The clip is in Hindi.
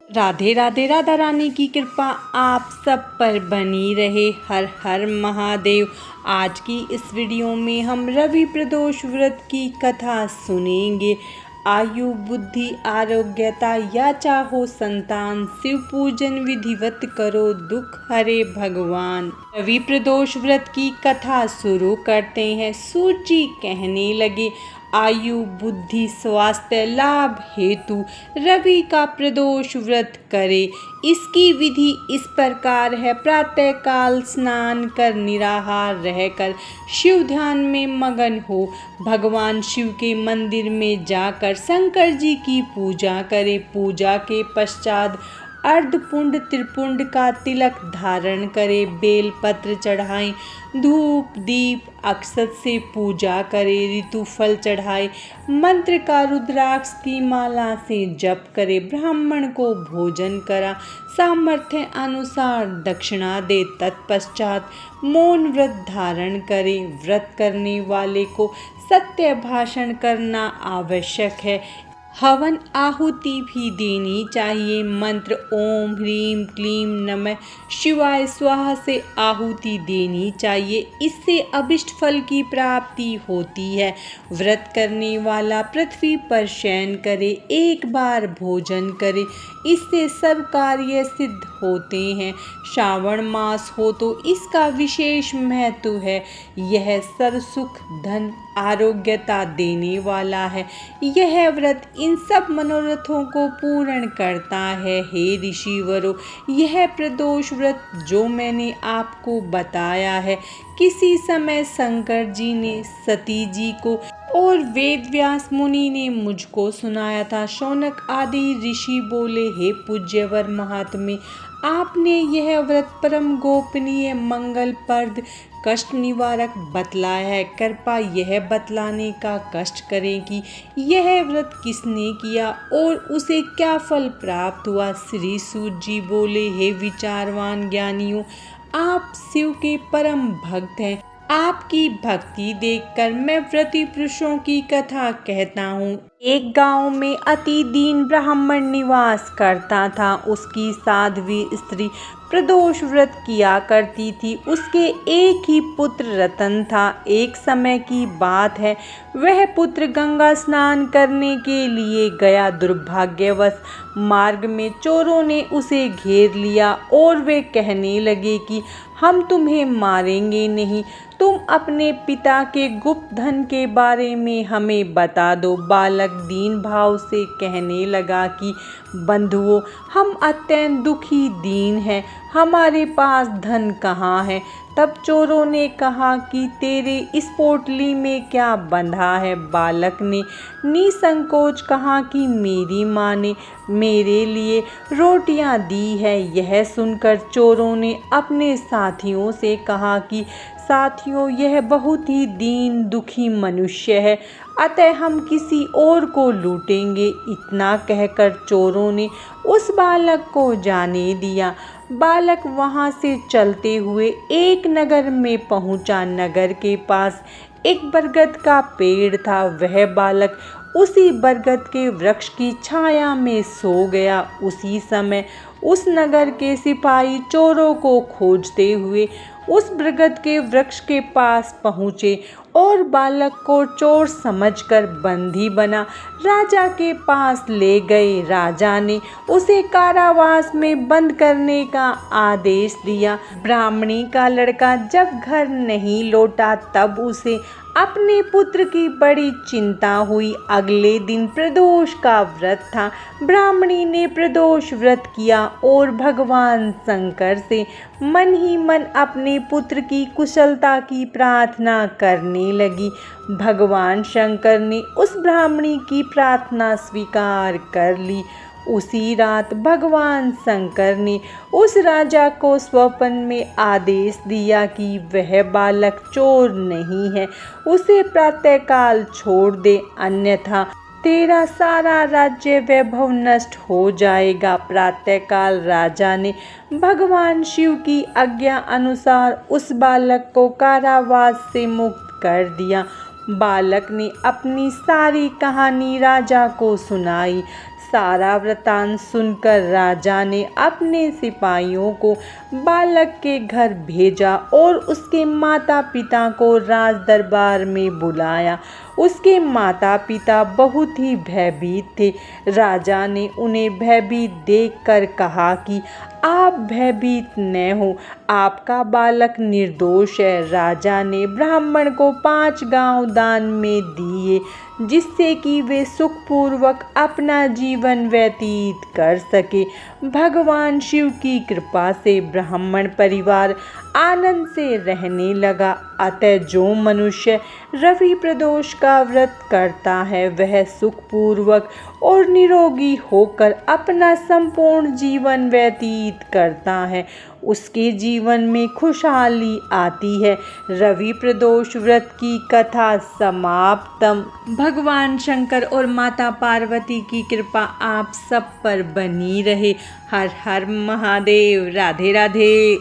राधे राधे। राधा रानी की कृपा आप सब पर बनी रहे। हर हर महादेव। आज की इस वीडियो में हम रवि प्रदोष व्रत की कथा सुनेंगे। आयु बुद्धि आरोग्यता या चाहो संतान, शिव पूजन विधिवत करो, दुख हरे भगवान। रवि प्रदोष व्रत की कथा शुरू करते हैं। सूची कहने लगे, आयु बुद्धि स्वास्थ्य लाभ हेतु रवि का प्रदोष व्रत करे। इसकी विधि इस प्रकार है। प्रातः काल स्नान कर निराहार रहकर शिव ध्यान में मगन हो। भगवान शिव के मंदिर में जाकर शंकर जी की पूजा करे। पूजा के पश्चात अर्धपुंड त्रिपुंड का तिलक धारण करे। बेल पत्र चढ़ाएं, धूप दीप अक्षत से पूजा करे। ऋतु फल चढ़ाए, मंत्र का रुद्राक्ष की माला से जप करे। ब्राह्मण को भोजन करा, सामर्थ्य अनुसार दक्षिणा दे। तत्पश्चात मौन व्रत धारण करे। व्रत करने वाले को सत्य भाषण करना आवश्यक है। हवन आहुति भी देनी चाहिए। मंत्र ओम ह्रीम क्लीम नमः शिवाय स्वाहा से आहुति देनी चाहिए। इससे अभिष्ट फल की प्राप्ति होती है। व्रत करने वाला पृथ्वी पर शयन करे, एक बार भोजन करे, इससे सब कार्य सिद्ध होते हैं। श्रावण मास हो तो इसका विशेष महत्व है। यह सर्व सुख धन आरोग्यता देने वाला है। यह व्रत इन सब मनोरथों को पूर्ण करता है। हे ऋषिवरों, यह प्रदोष व्रत जो मैंने आपको बताया है, किसी समय शंकर जी ने सती जी को और वेद व्यास मुनि ने मुझको सुनाया था। शौनक आदि ऋषि बोले, हे पूज्यवर महात्मे, आपने यह व्रत परम गोपनीय मंगलप्रद कष्ट निवारक बतलाया है। कृपया यह बतलाने का कष्ट करें कि यह व्रत किसने किया और उसे क्या फल प्राप्त हुआ। श्री सूत जी बोले, हे विचारवान ज्ञानियों, आप शिव के परम भक्त हैं। आपकी भक्ति देखकर मैं व्रती पुरुषों की कथा कहता हूँ। एक गांव में अति दीन ब्राह्मण निवास करता था। उसकी साध्वी स्त्री प्रदोष व्रत किया करती थी। उसके एक ही पुत्र रतन था। एक समय की बात है, वह पुत्र गंगा स्नान करने के लिए गया। दुर्भाग्यवश मार्ग में चोरों ने उसे घेर लिया और वे कहने लगे कि हम तुम्हें मारेंगे नहीं, तुम अपने पिता के गुप्त धन के बारे में हमें बता दो। बालक दीन भाव से कहने लगा कि बंधुओं, हम अत्यंत दुखी दीन हैं, हमारे पास धन कहाँ है। तब चोरों ने कहा कि तेरे इस पोटली में क्या बंधा है। बालक ने निसंकोच कहा कि मेरी माँ ने मेरे लिए रोटियां दी है। यह सुनकर चोरों ने अपने साथियों से कहा कि साथियों, यह बहुत ही दीन दुखी मनुष्य है, अतः हम किसी और को लूटेंगे। इतना कहकर चोरों ने उस बालक को जाने दिया। बालक वहां से चलते हुए एक नगर में पहुंचा। नगर के पास एक बरगद का पेड़ था। वह बालक उसी बरगद के वृक्ष की छाया में सो गया। उसी समय उस नगर के सिपाही चोरों को खोजते हुए उस बरगद के वृक्ष के पास पहुँचे और बालक को चोर समझकर बंदी बना राजा के पास ले गए। राजा ने उसे कारावास में बंद करने का आदेश दिया। ब्राह्मणी का लड़का जब घर नहीं लौटा तब उसे अपने पुत्र की बड़ी चिंता हुई। अगले दिन प्रदोष का व्रत था। ब्राह्मणी ने प्रदोष व्रत किया और भगवान शंकर से मन ही मन अपने पुत्र की कुशलता की प्रार्थना करने लगी। भगवान शंकर ने उस ब्राह्मणी की प्रार्थना स्वीकार कर ली। उसी रात भगवान शंकर ने उस राजा को स्वप्न में आदेश दिया कि वह बालक चोर नहीं है, उसे प्रातःकाल छोड़ दे, अन्यथा तेरा सारा राज्य वैभव नष्ट हो जाएगा। प्रातःकाल राजा ने भगवान शिव की आज्ञा अनुसार उस बालक को कारावास से मुक्त कर दिया। बालक ने अपनी सारी कहानी राजा को सुनाई। सारा वृतांत सुनकर राजा ने अपने सिपाहियों को बालक के घर भेजा और उसके माता पिता को राज दरबार में बुलाया। उसके माता पिता बहुत ही भयभीत थे। राजा ने उन्हें भयभीत देखकर कहा कि आप भयभीत न हो, आपका बालक निर्दोष है। राजा ने ब्राह्मण को 5 गांव दान में दिए, जिससे कि वे सुखपूर्वक अपना जीवन व्यतीत कर सके। भगवान शिव की कृपा से ब्राह्मण परिवार आनंद से रहने लगा। अतः जो मनुष्य रवि प्रदोष का व्रत करता है वह सुखपूर्वक और निरोगी होकर अपना संपूर्ण जीवन व्यतीत करता है। उसके जीवन में खुशहाली आती है। रवि प्रदोष व्रत की कथा समाप्तम। भगवान शंकर और माता पार्वती की कृपा आप सब पर बनी रहे। हर हर महादेव। राधे राधे।